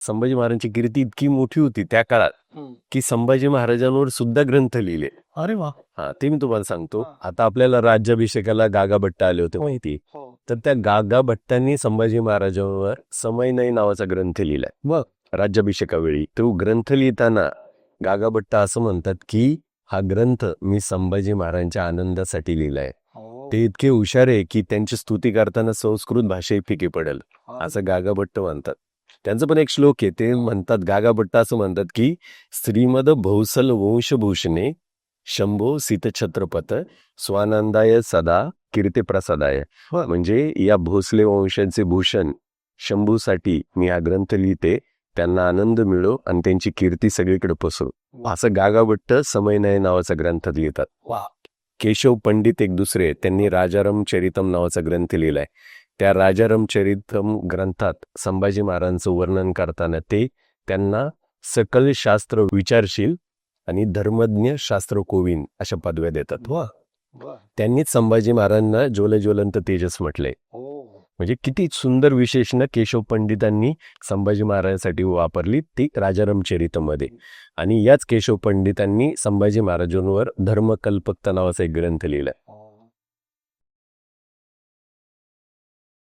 संभाजी महाराजांची कीर्ती इतकी मोठी होती त्या काळात की संभाजी महाराजांवर सुद्धा ग्रंथ लिहिले. अरे वा. हा ते मी तुम्हाला सांगतो. आता आपल्याला राज्याभिषेकाला गागा भट्ट आले होते माहिती, तर त्या गागा भट्टांनी संभाजी महाराजांवर समयनय नावाचा ग्रंथ लिहिलाय. बर. राज्याभिषेकावेळी तो ग्रंथ लिहिताना गागा भट्ट असं म्हणतात की हा ग्रंथ मी संभाजी महाराजांच्या आनंदासाठी लिहिलाय. ते इतके हुशार आहे की त्यांची स्तुती करताना संस्कृत भाषाही फिकी पडेल असं गागा भट्ट म्हणतात. त्यांचं पण एक श्लोक आहे, ते म्हणतात, गागा भट्ट असं म्हणतात की श्रीमद भौसल वंशभूषणे शंभो सीतछत्रपत स्वानंदाय सदा कीर्ती प्रसादाय. म्हणजे या भोसले वंशांचे भूषण शंभूसाठी मी हा ग्रंथ लिहिते, त्यांना आनंद मिळो आणि त्यांची कीर्ती सगळीकडे पसरो, असं गागा भट्ट समयनय नावाचा ग्रंथात लिहितात. केशव पंडित एक दुसरे, त्यांनी राजाराम चरितम नावाचा ग्रंथ लिहिलाय. त्या राजाराम चरितम ग्रंथात संभाजी महाराजांचं वर्णन करताना ते त्यांना सकल शास्त्र विचारशील आणि धर्मज्ञ शास्त्र कोविन अशा पदव्या देतात. त्यांनीच संभाजी महाराजांना ज्वलंत तेजस म्हटलंय. म्हणजे किती सुंदर विशेषणं केशव पंडितांनी संभाजी महाराजांसाठी वापरली ती राजाराम चरितमध्ये. आणि याच केशव पंडितांनी संभाजी महाराजांवर धर्मकल्पकता नावाचा एक ग्रंथ लिहिलाय.